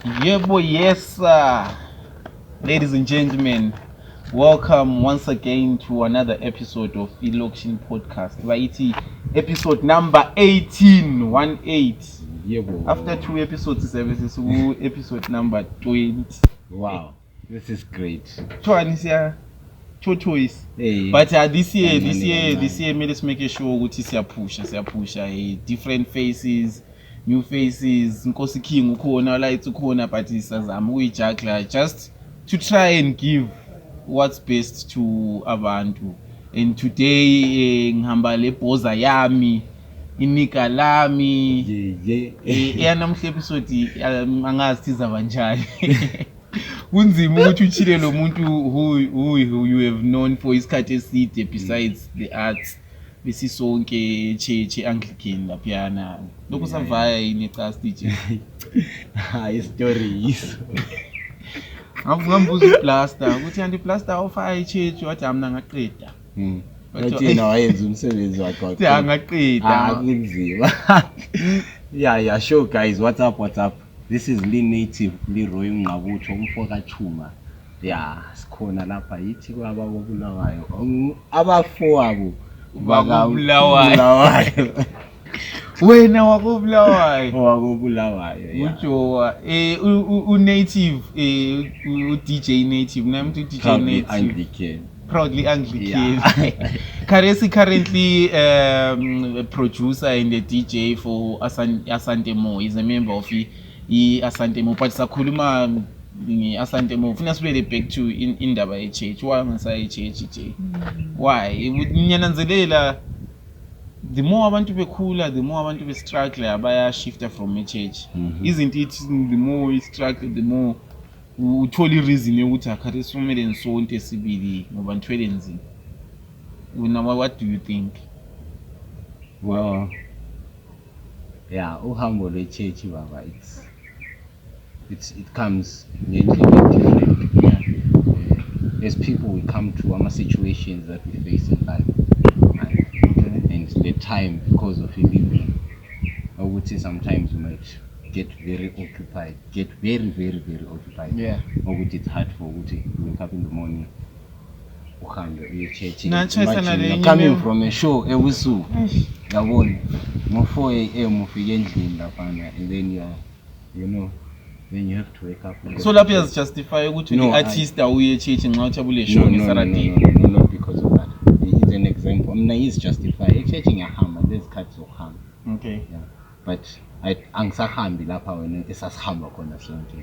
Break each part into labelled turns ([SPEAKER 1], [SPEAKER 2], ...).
[SPEAKER 1] Yeah, boy, yes, sir. Ladies and gentlemen, welcome once again to another episode of Eloction Podcast. Vaiti episode number 18, 18.
[SPEAKER 2] Yeah, boy.
[SPEAKER 1] After 2 episodes, services, episode number 20.
[SPEAKER 2] Wow, this is great.
[SPEAKER 1] Two choice.
[SPEAKER 2] Hey,
[SPEAKER 1] But this year, let's make sure we pusha different faces, new faces. Nkosi King ukhona, lights ukhona, but isazama ukuyijagla just to try and give what's best to abantu. And today ngihamba le boza yami, inika lami. Namhle episode angazi sizaba njani. Kunzima ukuthi uchile lo muntu who you have known for isikhathi eside besides the arts besisonke church Anglican laphana lokho savaya yini cast nje
[SPEAKER 2] story is
[SPEAKER 1] ngambuza uplaster ukuthi anti plaster awufaya church wathi amna ngaqeda
[SPEAKER 2] bathi yena wayenza umsebenzi wakhe
[SPEAKER 1] angaqeda
[SPEAKER 2] akunzima. Yeah, sure guys, what's up? This is Lee Native, Leroy Ngabutho, umfoka Chuma. Yeah, sikhona lapha yithi kwaba bobulawayo. Abafowabo
[SPEAKER 1] bakabulawayo. Wena wakobulawayo. Ujowa u-native u-DJ Native, nami DJ Native. Proudly Anglican. Karesi currently a producer and a DJ for Asante Mo. He's a member of Asante Mo, but sakhuluma Asante Mo funa sibele back to indaba ye-church. Why ngasa ye-church? Why ngiyananzelela the more abantu bekhula, the more abantu be-struggle baya shifter from a-church. Isn't it the more we struggle, the more uthola i-reason yokuthi akhathi sumele nisonke sibili ngoba nithwele nzima. What do you think?
[SPEAKER 2] Well, yeah, uhambo lwe-church baba, it comes ngendlela different. As people, we come to situations that we face in life, and the time because of living. I would say sometimes you might get very occupied, very occupied.
[SPEAKER 1] Yeah.
[SPEAKER 2] Or which it's hard for you wake up in the morning.
[SPEAKER 1] Imagine
[SPEAKER 2] coming from a show, ebusuku yabona ngo 4 AM ufike endlini lapha, and then then you have to wake up.
[SPEAKER 1] So lapho yazijustify ukuthi i-artist awuye church nxa uthabule show ngeSaturday.
[SPEAKER 2] No, not because of that. It's an example. Is justify church ngiyahamba, there's cuts zokuhamba.
[SPEAKER 1] Okay.
[SPEAKER 2] Yeah. But angisahambi lapha wena esasihamba khona sonke.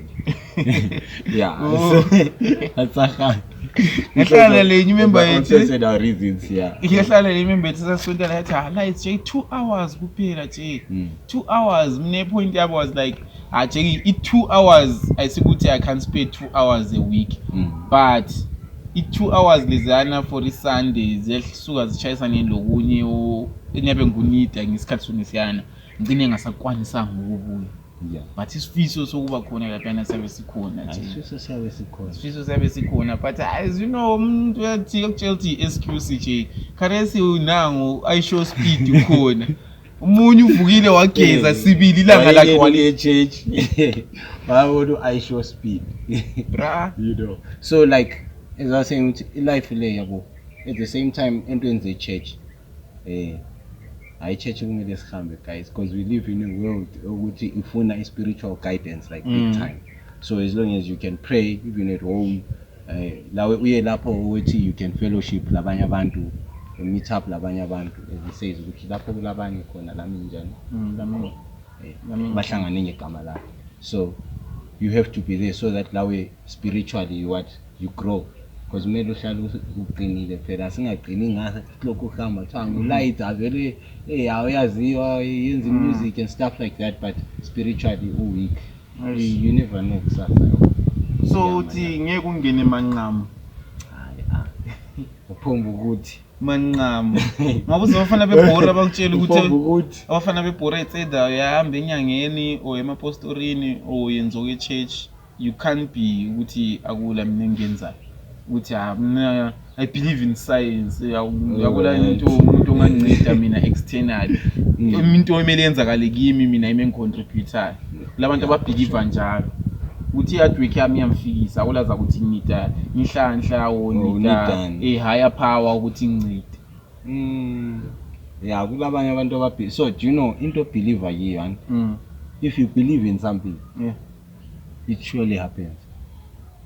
[SPEAKER 2] Yeah. Asahambi.
[SPEAKER 1] Ngihlala le remember
[SPEAKER 2] yethu said our reasons. Yeah.
[SPEAKER 1] Ngihlala le remember yethu sasonto la yathi la it's just 2 hours kuphela nje. 2 hours mine point yabo was like nje i2 hours ayisikuthi I can spend 2 hours a week. But i2 hours lezana for iSunday ziyahluka zichayisana lokunye enyabe ngunida ngesikhathi sonisiyana ngicine ngasakwanisanga ukubuya.
[SPEAKER 2] Yeah.
[SPEAKER 1] But isifiso sokuba khona lapha sabe sikhona nje. Isifiso sabe sikhona, but as you know umuntu uyathi ukutshela excuse nje. Karesi unango ayishow speed ukhona. Umunye uvukile wageza sibili ilanga lakhe wale
[SPEAKER 2] church. Bawona ayishow speed.
[SPEAKER 1] Bra.
[SPEAKER 2] So like as I was saying, life le yabo. At the same time entering the church. I-church kumele sihambe guys, because we live in a world ukuthi ifuna spiritual guidance like big time. So as long as you can pray even at home, lawe uye lapho ukuthi you can fellowship labanye abantu, meet up labanye abantu, as it says ukuthi lapho kulabanye khona lami njani lami bahlangane ngegama lakhe. So you have to be there so that lawe spiritually you grow. Because kumele uhlale uqinile phela, singaqini ngase lokho uhamba thanga light avele awuyaziwa yenza music and stuff like that, but spiritually weak. You never know kusasa.
[SPEAKER 1] So uthi ngeke ungene manqamo.
[SPEAKER 2] Uphomba ukuthi
[SPEAKER 1] manqamo ngoba uzofana bebhora bakutshela ukuthi abafana bebhora etseda uyahamba enyangeni or emapostorini or yenza ke church, you can't be ukuthi akula mina ngenzayo. Uthi I believe in science. Uyabona umuntu onganceda mina externally. Into emele yenzakale kimi mina ime contributor. Labantu ababelieve njalo. ukuthi i-hardwork yami iyamfikisa akulaza ukuthi nita inhlanhla nita higher power ukuthi ngincede.
[SPEAKER 2] Yeah, kulabanye abantu ababhili. So do you know into believer yiyo if you believe in something, it surely happens.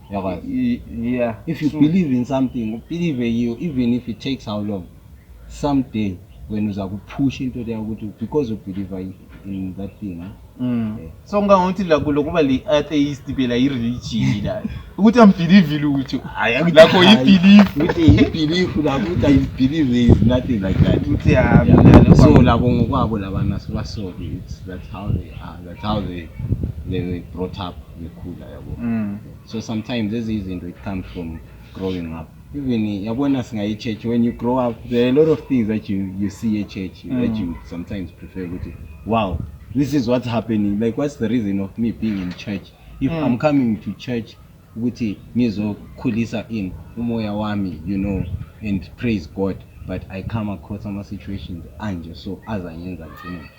[SPEAKER 1] Yeah.
[SPEAKER 2] If you believe in something, believe you, even if it takes how long, someday when you push into there because you believe in that thing.
[SPEAKER 1] So ngangokuthi la kulokuba le atheist phela i-religion la ukuthi ambelieve lutho lakho
[SPEAKER 2] i-belief ukuthi I believe there is nothing like that. So labo ngokwabo labana sibasolve, that's how they are, that's how they were brought up bekhula yabo. So sometimes this isn't, it comes from growing up. Even yabona singa church, when you grow up there are a lot of things that you see at church that you sometimes prefer ukuthi wow, this is what's happening. Like, what's the reason of me being in church? If I'm coming to church, ukuthi ngizokhulisa in umoya wami, you know, and praise God, but I come across some situations anje, so azayenza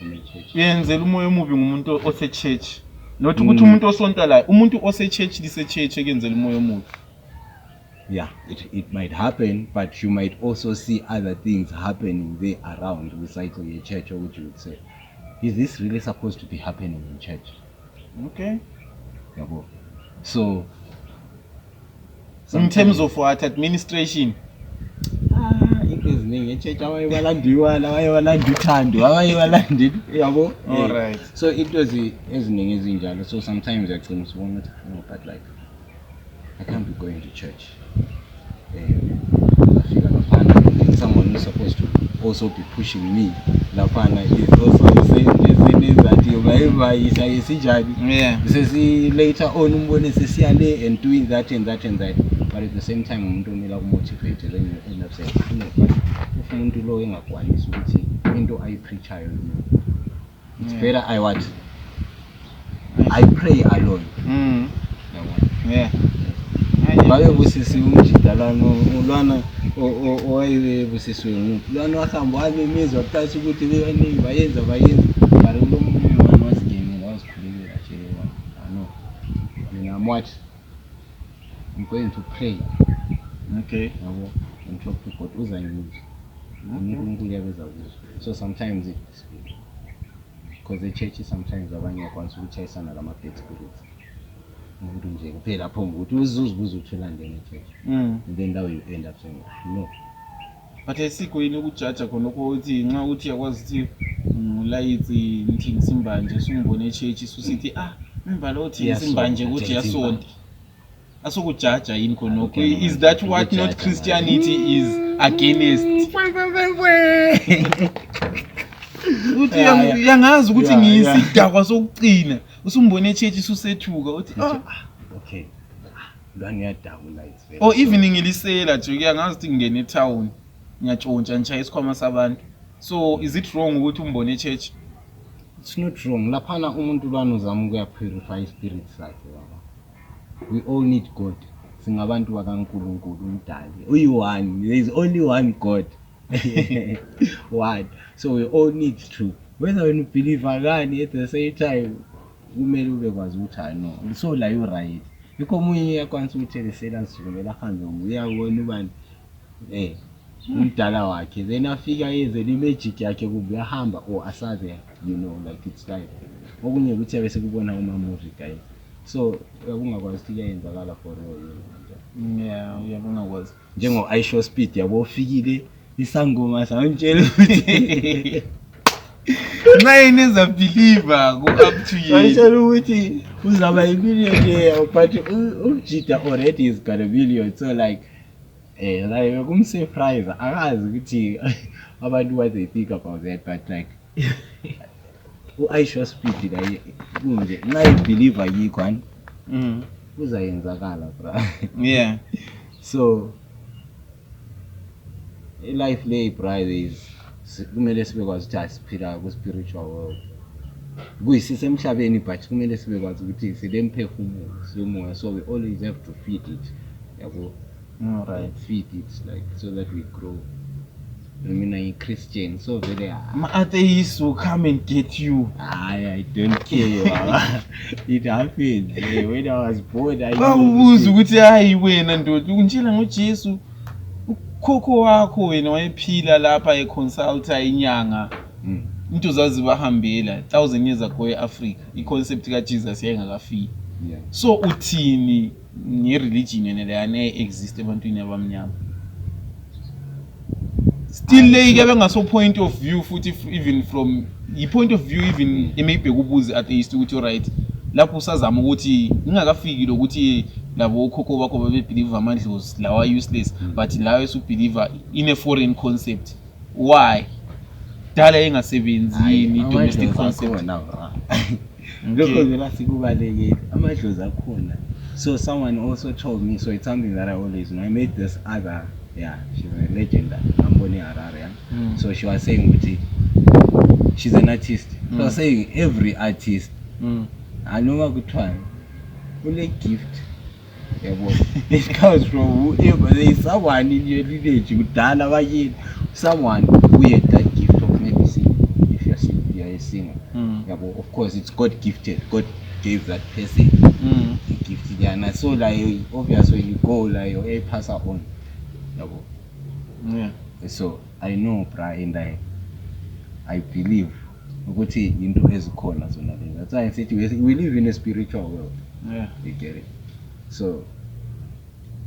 [SPEAKER 2] ngene church.
[SPEAKER 1] Yenzela umoya omubi ngumuntu ose church. Not ukuthi umuntu osonta la, umuntu ose church lise church ekenzela umoya omubi.
[SPEAKER 2] Yeah, it might happen, but you might also see other things happening there around besides your church, or what you would say. Is this really supposed to be happening in church?
[SPEAKER 1] Okay.
[SPEAKER 2] So,
[SPEAKER 1] in terms of what administration?
[SPEAKER 2] It is in church.
[SPEAKER 1] Alright.
[SPEAKER 2] So it was as so sometimes I think but like I can't be going to church. I feel like someone who's supposed to also be pushing me. Lapana is also the same that you later on and doing that and that and that. But at the same time, I'm motivated, and you end up saying, if I'm to low into I preach, it's better I what? I pray alone.
[SPEAKER 1] Yeah.
[SPEAKER 2] Bayo busisi umjidalano ulwana owayiwe busisi ulwana wakhamba wabemizwa phakathi ukuthi bebaningi bayenza bari lo muntu wasigemela wasikhulekela nje no I'm what I'm going to pray.
[SPEAKER 1] Okay.
[SPEAKER 2] Yabo and talk to God uzangiza uNkulunkulu yabeza kuzo. So sometimes it's because the church sometimes abanye bakwanisa ukuchayisana lama bad spirits. Umuntu nje kuphela lapho ukuthi uzuzibuza uthola ndenge church. And then now you end up saying no.
[SPEAKER 1] But asikho yini ukujudge khona ukuthi nxa uthi yakwazi ukuthi ulayithi ngithingisa imbanje sumbone echurch susithi imbalo uthingisa imbanje ukuthi yasonto. Asokujudge yini khona is that what not Christianity is against? Uthi yangazi ukuthi ngiyisidakwa sokucina usumbone echurch susethuka uthi
[SPEAKER 2] okay lwani yadawula it's
[SPEAKER 1] or even ngilisela nje kuyangazi ukuthi ngene etown ngiyatshontsha nje isikhwama sabantu. So is it wrong ukuthi umbone echurch?
[SPEAKER 2] It's not wrong. Laphana umuntu lwana uzama ukuya purify spirit sakhe baba. We all need God. Singabantu bakaNkulunkulu umdali. Uyi-one. There is only one God. One. So we all need to, whether when you believe agani at the same time, kumele ube kwazi ukuthi no. So la you right. Because omunye yakwanisa ukuthi sela sivumela hambe uyabona ubani umdala wakhe then afika yenze imagic yakhe kumbe uyahamba or asaze, you know, like it's like okunye ukuthi abese kubona uma movie guys. So ungakwazi ukuthi kuyenzakala for real.
[SPEAKER 1] Yeah, uyabungakwazi.
[SPEAKER 2] Njengo iShow Speed yabo fikile isangoma samtshela ukuthi
[SPEAKER 1] nine is a believer go up to you.
[SPEAKER 2] Ayitshela ukuthi uzaba imillionaire but uJita already is got a million, so like like kumsurprise akazi ukuthi abantu what they think about that, but like iShow Speed la kunje nayi believer yikho uzayenzakala bra.
[SPEAKER 1] Yeah.
[SPEAKER 2] So life lay brothers kumele sibe kwazi ukuthi asiphila ku spiritual world kuyisise emhlabeni but kumele sibe kwazi ukuthi silemphefumulo somoya, so we always have to feed it yabo.
[SPEAKER 1] All right,
[SPEAKER 2] feed it like so that we grow mina ngi-Christian so vele
[SPEAKER 1] ama-atheists will come and get you.
[SPEAKER 2] I don't care baba. It happened when I was born.
[SPEAKER 1] Bawubuza ukuthi hayi wena ndoda ungitshela ngoJesu ukhokho wakho wena wayephila lapha econsulta inyanga into zazi bahambela 1000 years ago eAfrica iconcept kaJesus yayingakafiki.
[SPEAKER 2] Yeah.
[SPEAKER 1] So uthini nge-religion yena exist ebantwini abamnyama? Still like bengaso point of view futhi even from point of view even maybe kubuze atheist ukuthi alright lapho usazama ukuthi ngingakafiki lokuthi labo okhokho bakho babe believe amadlozi lawa useless but lawe su believer in a foreign concept. Why? Dala engasebenzi ni domestic concept.
[SPEAKER 2] Lokho vela sikubalekile amadlozi akhona. So someone also told me, so it's something that I always know. I met this other, she's a legend, Amboni Harare. So she was saying, she's an artist. So I was saying, every artist, I know a good one, will a gift. It comes from whoever. There is someone in your village, someone who had that gift of medicine. If you're a singer, of course, it's God gifted. God gave that person. Gifted, and I saw like obviously when you go like your pass on.
[SPEAKER 1] Yeah.
[SPEAKER 2] So I know, and I believe ukuthi into ezikhona zona lezi. That's why I said we live in a spiritual world.
[SPEAKER 1] Yeah.
[SPEAKER 2] You get it. So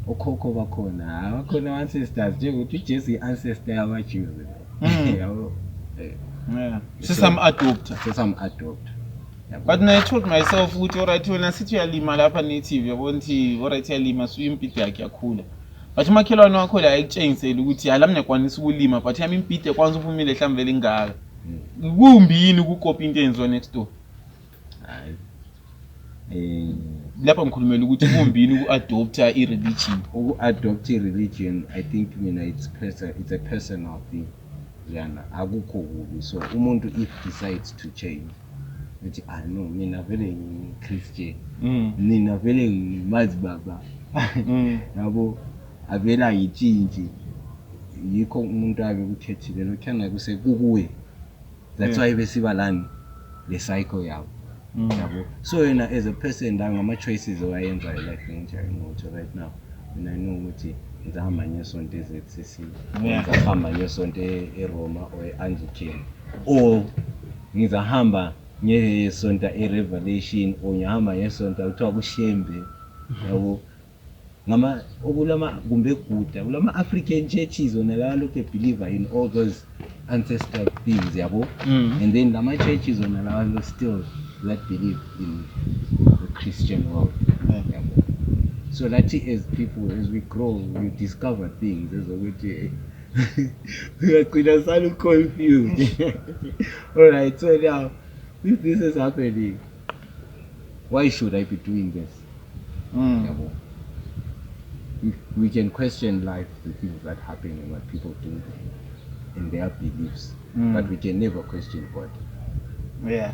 [SPEAKER 2] okhokho bakhona ancestors njengokuthi uJesu ancestor yamaJews.
[SPEAKER 1] Yeah. Some adopter. But I told myself ukuthi alright wena sithi uyalima lapha native yabona ukuthi alright uyalima so impilo yakhe yakhula. But umakhelwane wakho la ayikutshengisela ukuthi hayi kwanisa ukulima but yami impilo ekwanza uphumile mhlawumbe lengaka. Kumbi yini ukukopa into enziwa next door? Lapha ngikhulumela ukuthi kumbi yini uku-adopta i-religion.
[SPEAKER 2] Uku-adopta i-religion, I think it's a personal thing. Akukho kubi. So umuntu if decides to change, ukuthi no mina vele ngi-Christian, mina vele ngimazi baba, yabo avela yitshintshi, yikho umuntu abe kukhethile lokhana kuse kukuwe. That's why besiba lani le cycle yabo. Yabo. So yena as a person ngama choices owayenza life nje right now. And I know ukuthi ngizahamba ngesonto eZCC, ngizahamba ngesonto eRoma or eAnglican, or ngizahamba ngesonto eRevelation, or ngihamba ngesonto kuthiwa kuShembe. Yabo ngama okulama kumbe guda kulama African churches ona la lokho believer in all those ancestral things yabo. And then lama churches ona la still that believe in the Christian world. Yabo. So that as people, as we grow, we discover things. As we are so confused. All right. So now, if this is happening, why should I be doing this? We can question life, the things that happen and what people do, and their beliefs, but we can never question God.
[SPEAKER 1] Yeah.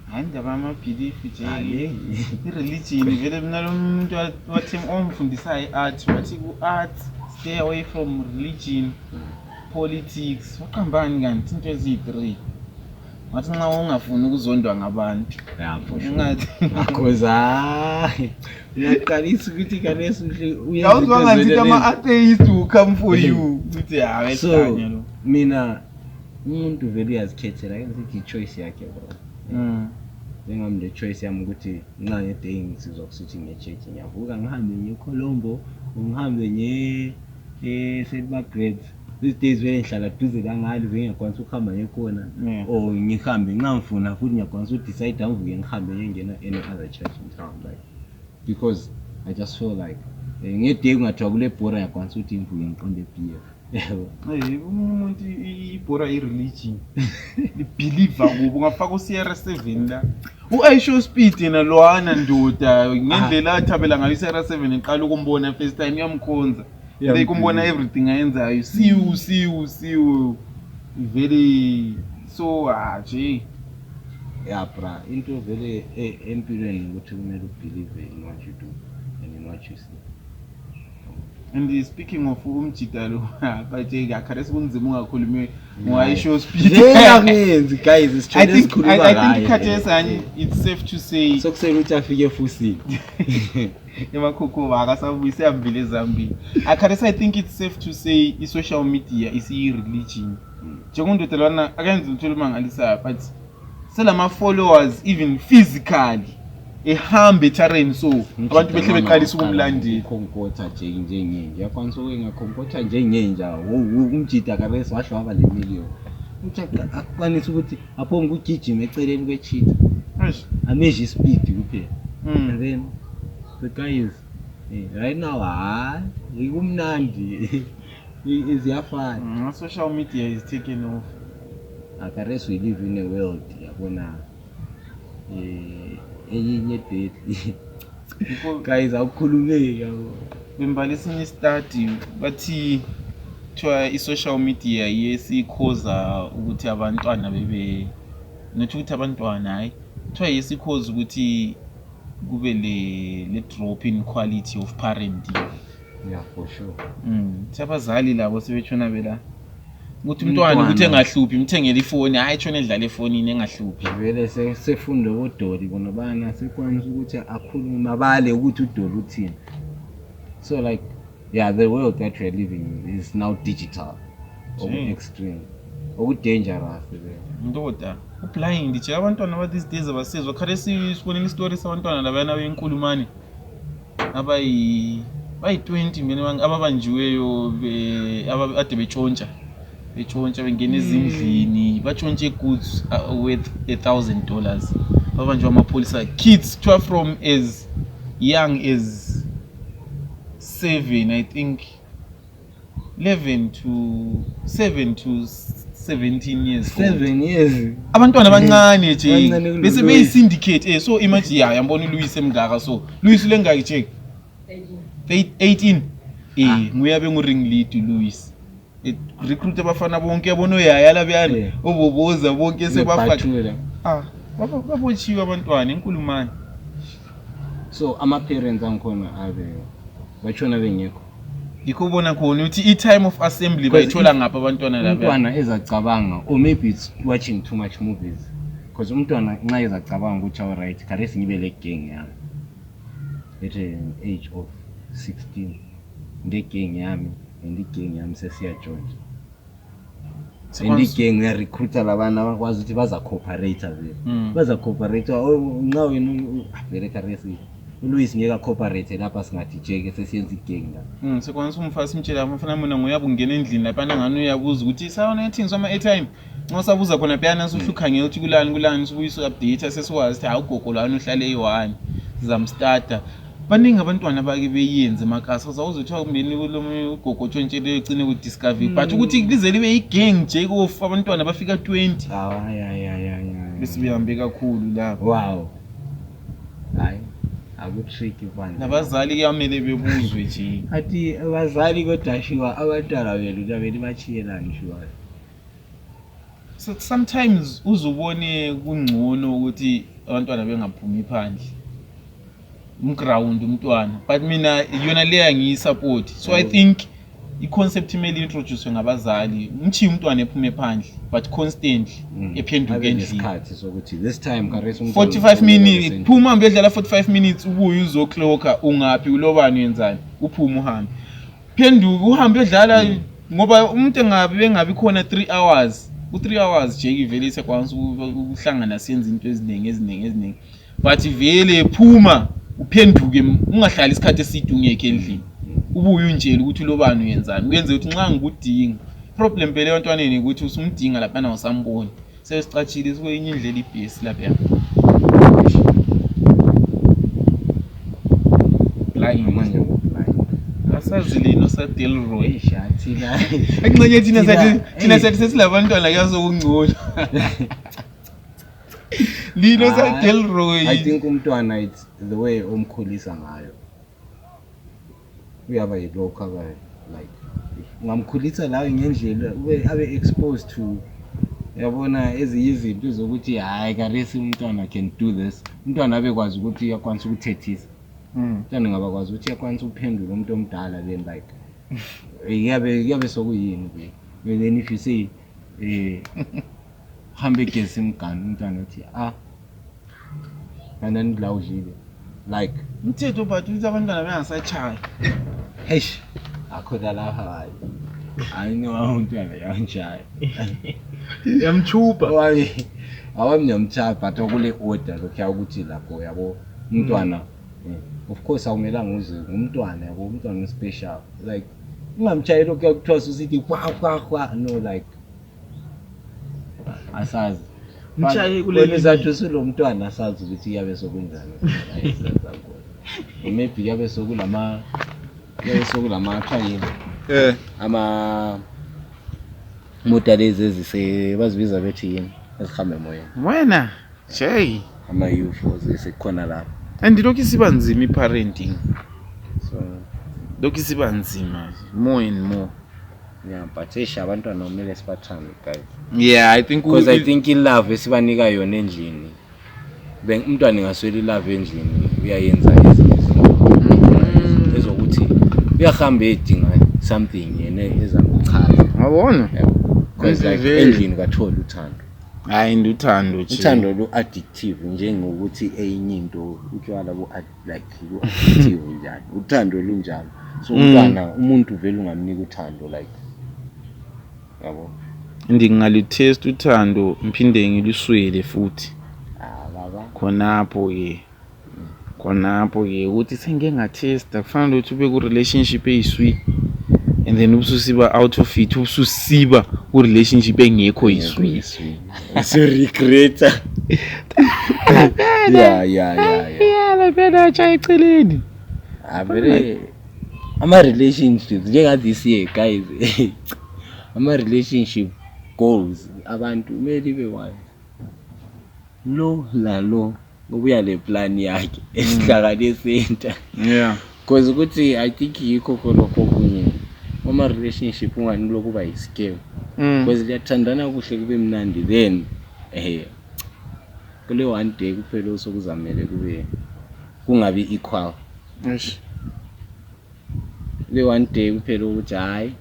[SPEAKER 1] Handaba ama-belief nje i-religion vele mina lo muntu wathi omfundisa i-art wathi ku-art stay away from religion, politics, waqambani kanti into eziyi-3 wathi nxa ungafuni ukuzondwa ngabantu
[SPEAKER 2] because uyaqalisa ukuthi kanesi
[SPEAKER 1] uyenza ama-atheist will come for you ukuthi hayi
[SPEAKER 2] so mina umuntu vele uyazikhethela akenze i-choice yakhe bro. Ngami le choice yami ukuthi nxa ngeday ngisizwa kusithi nge-church ngiyavuka ngihambe ngeColombo ngihambe nge-St. These days vele ngihlala duze la ngale vele ngiyakwanisa ukuhamba ngekhona or ngihambe nxa ngifuna futhi ngiyakwanisa udecide ngivuke ngihambe ngiyengena any other church in town like because I just feel like ngeday kungathiwa kule bhora ngiyakwanisa ukuthi ngivuke ngiqonde BF.
[SPEAKER 1] Umuntu ibhora i-religion ibeliever kubo ungafaka uCR7 la u-Aisho Speed yena lowana ndoda ngendlela athabela ngayo uCR7 eqala ukumbona first time uyamkhonza kumbona everything ayenzayo siwu very so nje
[SPEAKER 2] bra into vele empilweni ukuthi kumele ubelieve in what you do and in what you see.
[SPEAKER 1] And speaking of umjita lo but akaresi kunzima ungakhulumi ngoayisho speed
[SPEAKER 2] guys is
[SPEAKER 1] I think Khathesi it's safe to say
[SPEAKER 2] sokusela uthi afike fusini
[SPEAKER 1] emakhukhuba akasabuyise ambili ezambili Khathesi I think it's safe to say i-social media is i-religion njengomuntu lwana akenza uthola mangalisa but selama followers even physically ehambe terrain so abantu behle beqalisa ukumlandela
[SPEAKER 2] khonkotha njengenye yakwanisa ukungakhonkotha njengenja umjita Khathesi wahlwa le million uthaka akwanisa ukuthi aphonga ugijima eceleni kwechita ameasure speed kuphela and then the guy is right now ikumnandi is yafana
[SPEAKER 1] social media is taken off
[SPEAKER 2] Khathesi we live in a world yabona enye date guys awukhulumeki yabo
[SPEAKER 1] bembalisa study bathi kuthiwa i-social media yesikhoza ukuthi abantwana bebe nothi ukuthi abantwana hayi kuthiwa yesikhoza ukuthi kube le drop in quality of parenting
[SPEAKER 2] yeah for sure
[SPEAKER 1] abazali labo sebetshona bela ukuthi umntwana ukuthi engahluphi umthengele ifoni hayi tshona edlala efonini engahluphi
[SPEAKER 2] vele sefunda bodoli bona bana sekwanisa ukuthi akhulume abale ukuthi udoli uthini so like yeah the world that we're living in is now digital extreme dangerous
[SPEAKER 1] ndoda ublind nje abantwana ba these days abasizwa Khathesi sibonile istory sabantwana labana benkulumane abayi 20 mina ababanjiweyo ade betshontsha bengena ezindlini batshontshe goods worth $1,000 babanjwa amapolisa kids from as young as 7 I think 7 to 17 years
[SPEAKER 2] 7 years
[SPEAKER 1] abantwana abancane nje bese beyisyndicate so imagine yambona uLouis emngaka so Louis lengaki check 18 nguyabe nguring lead uLouis recruit abafana bonke yabona yaya labyana oboboza bonke sebafaka babotshiwe abantwana enkulumane
[SPEAKER 2] so ama parents angikhona ave bachona bengekho
[SPEAKER 1] yikho ubona khona ukuthi i-time of assembly bayithola ngapha abantwana laba
[SPEAKER 2] umntwana ezacabanga or maybe it's watching too much movies because umntwana nxa ezacabanga ukuthi all right Khathesi ngibe le gang yami at an age of 16 nde gang yami and gang yami sesiya join and gang ya recruiter labana bakwazi ukuthi baza cooperate vele baza cooperate nxa wena vele Khathesi uLouis ngeke cooperate lapha singathi jeke sesiyenza igang la
[SPEAKER 1] sekwanisa umfasi imtshela amafana mina ngoyabe ungena endlini lapha ngani uyabuza ukuthi sawona ethingiswa ama airtime nxa sabuza khona phela usuhlukhange ukuthi kulani sibuyisa update sesiwazi ukuthi hawu gogo lwana uhlale e1 sizamstarta baningi abantwana bake beyenze emakasa zawuzothiwa kumeni ugogo tshontshelwe ecine ku discover but ukuthi lize libe igang jeke of abantwana bafika 20 bese bihambe kakhulu la
[SPEAKER 2] wow hayi akutricky bani
[SPEAKER 1] nabazali kuyamele bebuzwe nje
[SPEAKER 2] athi abazali kodashiwa abantwana belu labeli bachiyela ngisho
[SPEAKER 1] so sometimes uzubone kungcono ukuthi abantwana bengaphumi phandle umground umntwana but mina yona leya ngiyisupport so I think i-concept imele introduce ngabazali umthi umntwana ephume phandle but constantly ephenduke endlini
[SPEAKER 2] sokuthi this time Khathesi
[SPEAKER 1] 45 minutes phuma hambe edlala 45 minutes ubuye uzoclocka ungapi ulobani wenzani uphuma uhambe phenduka uhambe edlala ngoba umuntu engabi khona 3 hours u3 hours nje ivele isekwanisa ukuhlangana senze into eziningi but vele phuma uphenduke ungahlali isikhathi eside ungeke endlini ubuye unjela ukuthi lobani uyenzani uyenze ukuthi nxa ngikudinga problem phela abantwaneni ukuthi usumdinga lapha na usamboni sesicatshile sikwenye indlela ibhesi lapha blind manje asazi lino sa Delroy
[SPEAKER 2] shathi la
[SPEAKER 1] enxenye thina sathi sesilabantwana kuyasokungcono lino sa Delroy
[SPEAKER 2] I think umntwana it's the way omkhulisa ngayo uyaba yiloka like ngamkhulisa la ngendlela ube abe exposed to yabona izinto zokuthi hayi Khathesi umntwana can do this umntwana abekwazi ukuthi uyakwanisa ukuthethisa umntwana ngabakwazi ukuthi uyakwanisa ukuphendula umuntu omdala then like Yabe sokuyini ke. And then if you say hambe gesi mgani umntwana uthi and then la ujile like
[SPEAKER 1] umthetho but uthi abantwana bengasachayi
[SPEAKER 2] eish akhoda lapha hayi ayino umntwana yanjaya
[SPEAKER 1] yamchupa
[SPEAKER 2] awamnyamchapa but okule order lokho ukuthi lapho yabo umntwana of course awumelanga uze umntwana yabo umntwana special like ungamchayela lokho kuthiwa usithi kwa no like asazi
[SPEAKER 1] mchaye kule
[SPEAKER 2] izathu silo mntwana asazi ukuthi yabe sokunjani ayisenza kodwa maybe yabe sokulama khayini ama mota lezi ezise bazibiza bethi yini ezihamba emoyeni
[SPEAKER 1] wena jay
[SPEAKER 2] ama UFOs esikhona lapha
[SPEAKER 1] and lokho isiba nzima iparenting
[SPEAKER 2] so
[SPEAKER 1] lokho isiba nzima more and more.
[SPEAKER 2] Yeah, but abantwana kumele sibathande guys.
[SPEAKER 1] Yeah, I think
[SPEAKER 2] because I think ilove esibanika yona endlini. Umntwana ngasweli love endlini uyayenza ezokuthi uyahamba edinga something yena ezamchaza.
[SPEAKER 1] Ngabona?
[SPEAKER 2] Because like endlini kathola uthando.
[SPEAKER 1] Hayi nduthando nje.
[SPEAKER 2] Uthando lo addictive njengokuthi enye into utshwala bo like lo addictive njalo. Uthando lunjalo. So umuntu vele ungamnika uthando like yabo
[SPEAKER 1] ndingalitest uthando mphinde ngiluswele futhi
[SPEAKER 2] baba
[SPEAKER 1] khonapho ke ukuthi sengeke ngatesta kufanele ukuthi ube ku relationship eyisweet and then ubususiba out of it ubususiba ku relationship engekho yisweet
[SPEAKER 2] so regret yeah
[SPEAKER 1] la phela cha eceleni
[SPEAKER 2] vele ama relationships njenga this year guys ama relationship goals abantu kumele be one lo ubuya le plan yakhe esihlakane center because ukuthi I think yikho lokho kunye ama relationship ungani lokuba yi-scam because liyathandana kuhle kube mnandi then kule one day kuphela usokuzamele kube kungabi equal le one day kuphela ukuthi hayi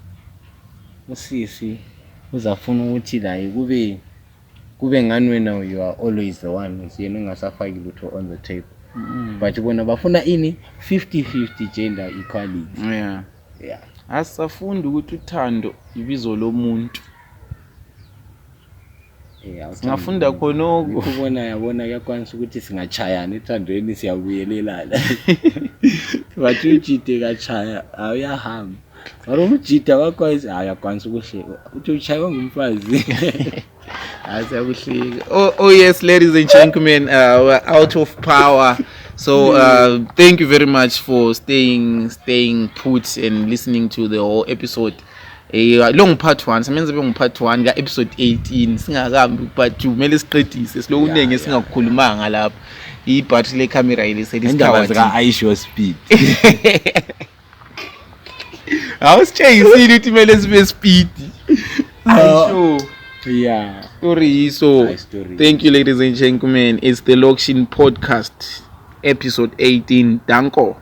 [SPEAKER 2] usisi uzafuna ukuthi la kube ngani wena you are always the one yena ungasafaki lutho on the table but bona bafuna ini 50-50 gender equality yeah
[SPEAKER 1] asafunda ukuthi uthando ibizo lomuntu ngafunda khonoko
[SPEAKER 2] yabona kuyakwanisa ukuthi singachayana ethandweni siyabuyelelana but ujide kachaya awuyahamba mara umjida wakwazi ayakwanisa ukuhleka uthi uchaywa ngumfazi
[SPEAKER 1] asabuhlika oh yes ladies and gentlemen we're out of power so thank you very much for staying put and listening to the whole episode long part 1 semenze part 1 ka episode 18 singakambi part 2 kumele siqedise silokunenge singakukhulumanga lapha ibattery le camera ile
[SPEAKER 2] selisikhawati ka ayisho speed
[SPEAKER 1] awusitshayisile ukuthi kumele sibe speed ayisho
[SPEAKER 2] yeah
[SPEAKER 1] story so thank you ladies and gentlemen, it's the Lokshin podcast episode 18 danko.